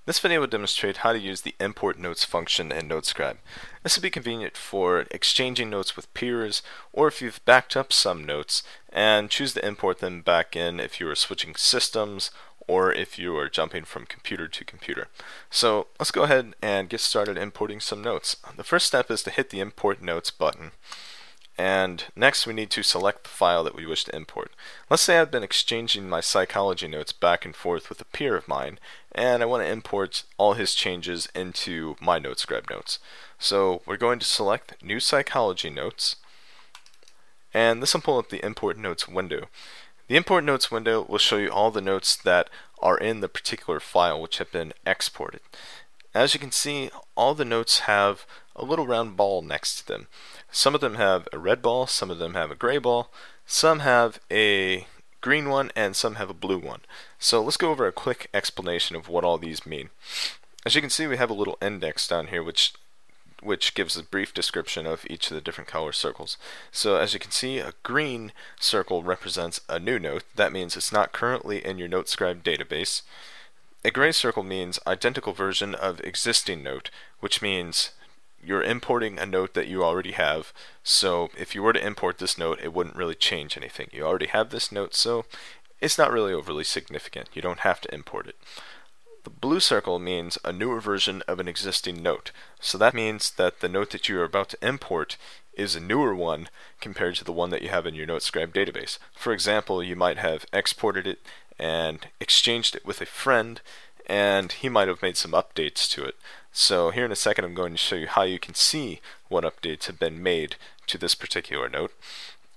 This video will demonstrate how to use the import notes function in NoteScribe. This will be convenient for exchanging notes with peers, or if you've backed up some notes and choose to import them back in if you are switching systems or if you are jumping from computer to computer. So let's go ahead and get started importing some notes. The first step is to hit the Import Notes button. And next we need to select the file that we wish to import. Let's say I've been exchanging my psychology notes back and forth with a peer of mine, and I want to import all his changes into my NoteScribe notes. So we're going to select New Psychology Notes, and this will pull up the Import Notes window. The Import Notes window will show you all the notes that are in the particular file which have been exported. As you can see, all the notes have a little round ball next to them. Some of them have a red ball, some of them have a gray ball, some have a green one, and some have a blue one. So let's go over a quick explanation of what all these mean. As you can see, we have a little index down here which gives a brief description of each of the different color circles. So as you can see, a green circle represents a new note. That means it's not currently in your NoteScribe database. A gray circle means identical version of existing note, which means you're importing a note that you already have. So if you were to import this note, it wouldn't really change anything. You already have this note, so it's not really overly significant. You don't have to import it. The blue circle means a newer version of an existing note. So that means that the note that you are about to import is a newer one compared to the one that you have in your NoteScribe database. For example, you might have exported it and exchanged it with a friend, and he might have made some updates to it. So here in a second I'm going to show you how you can see what updates have been made to this particular note.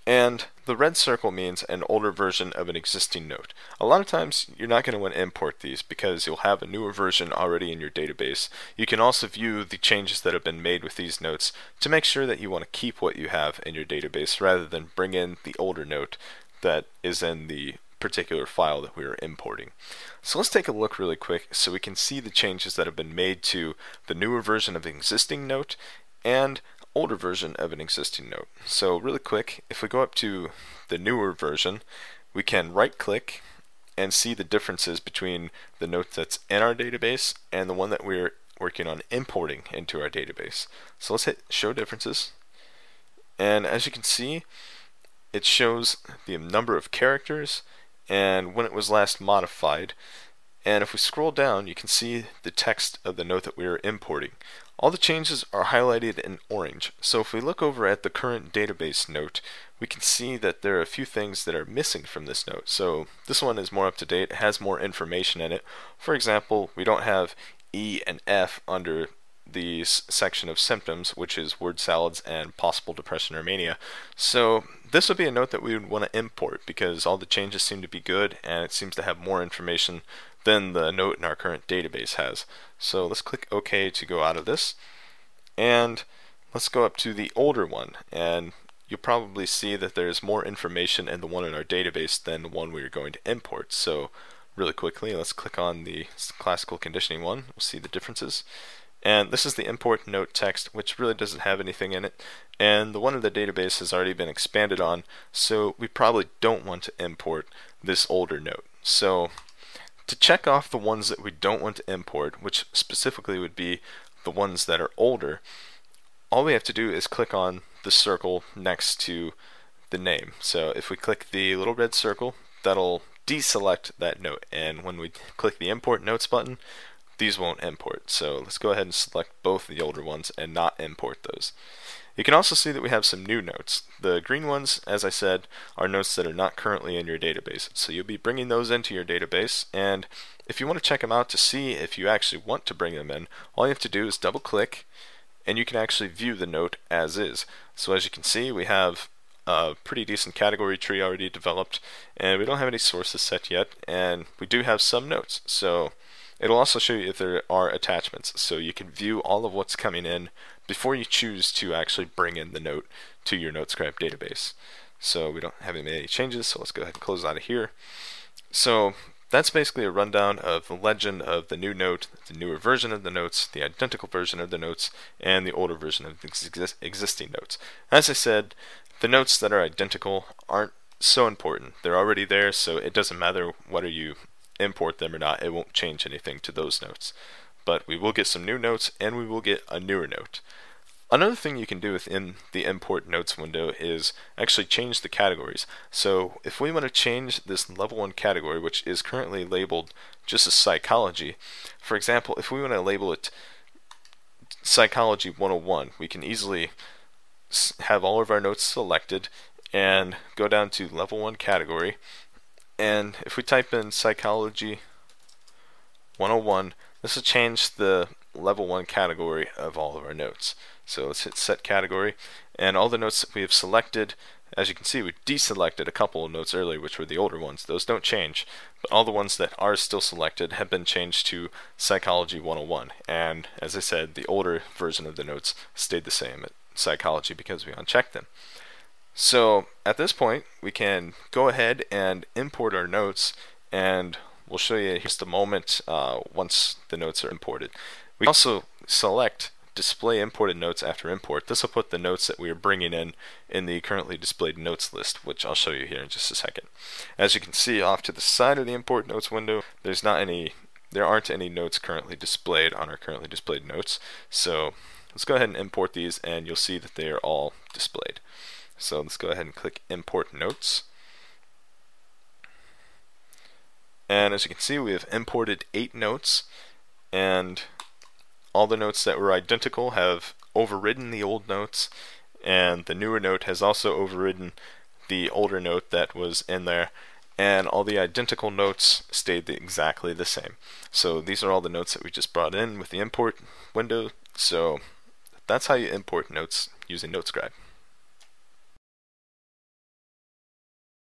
And the red circle means an older version of an existing note. A lot of times you're not going to want to import these because you'll have a newer version already in your database. You can also view the changes that have been made with these notes to make sure that you want to keep what you have in your database rather than bring in the older note that is in the particular file that we are importing. So let's take a look really quick so we can see the changes that have been made to the newer version of an existing note and older version of an existing note. So really quick, if we go up to the newer version, we can right click and see the differences between the note that's in our database and the one that we're working on importing into our database. So let's hit show differences, and as you can see, it shows the number of characters and when it was last modified. And if we scroll down, you can see the text of the note that we are importing. All the changes are highlighted in orange. So if we look over at the current database note, we can see that there are a few things that are missing from this note. So this one is more up to date, it has more information in it. For example, we don't have E and F under the section of symptoms, which is word salads and possible depression or mania. So this would be a note that we would want to import because all the changes seem to be good and it seems to have more information than the note in our current database has. So let's click OK to go out of this, and let's go up to the older one, and you'll probably see that there's more information in the one in our database than the one we're going to import. So really quickly, let's click on the classical conditioning one. We'll see the differences. And this is the import note text, which really doesn't have anything in it, and the one in the database has already been expanded on, so we probably don't want to import this older note. So to check off the ones that we don't want to import, which specifically would be the ones that are older, all we have to do is click on the circle next to the name. So if we click the little red circle, that'll deselect that note, and when we click the Import Notes button, these won't import. So let's go ahead and select both the older ones and not import those. You can also see that we have some new notes. The green ones, as I said, are notes that are not currently in your database. So you'll be bringing those into your database, and if you want to check them out to see if you actually want to bring them in, all you have to do is double click and you can actually view the note as is. So as you can see, we have a pretty decent category tree already developed, and we don't have any sources set yet, and we do have some notes. So it'll also show you if there are attachments, so you can view all of what's coming in before you choose to actually bring in the note to your NoteScribe database. So we don't have any changes, so let's go ahead and close out of here. So that's basically a rundown of the legend of the new note, the newer version of the notes, the identical version of the notes, and the older version of the existing notes. As I said, the notes that are identical aren't so important. They're already there, so it doesn't matter whether you import them or not, it won't change anything to those notes. But we will get some new notes, and we will get a newer note. Another thing you can do within the import notes window is actually change the categories. So if we want to change this level 1 category, which is currently labeled just as psychology, for example, if we want to label it Psychology 101, we can easily have all of our notes selected and go down to level 1 category, and if we type in Psychology 101, this will change the level 1 category of all of our notes. So let's hit set category, and all the notes that we have selected, as you can see, we deselected a couple of notes earlier, which were the older ones. Those don't change, but all the ones that are still selected have been changed to Psychology 101. And as I said, the older version of the notes stayed the same at Psychology because we unchecked them. So at this point, we can go ahead and import our notes, and we'll show you in just a moment once the notes are imported. We also select Display Imported Notes after import. This will put the notes that we are bringing in the currently displayed notes list, which I'll show you here in just a second. As you can see off to the side of the Import Notes window, there aren't any notes currently displayed on our currently displayed notes. So let's go ahead and import these, and you'll see that they are all displayed. So let's go ahead and click Import Notes. And as you can see, we have imported 8 notes, and all the notes that were identical have overridden the old notes, and the newer note has also overridden the older note that was in there, and all the identical notes stayed exactly the same. So these are all the notes that we just brought in with the import window. So that's how you import notes using NoteScribe.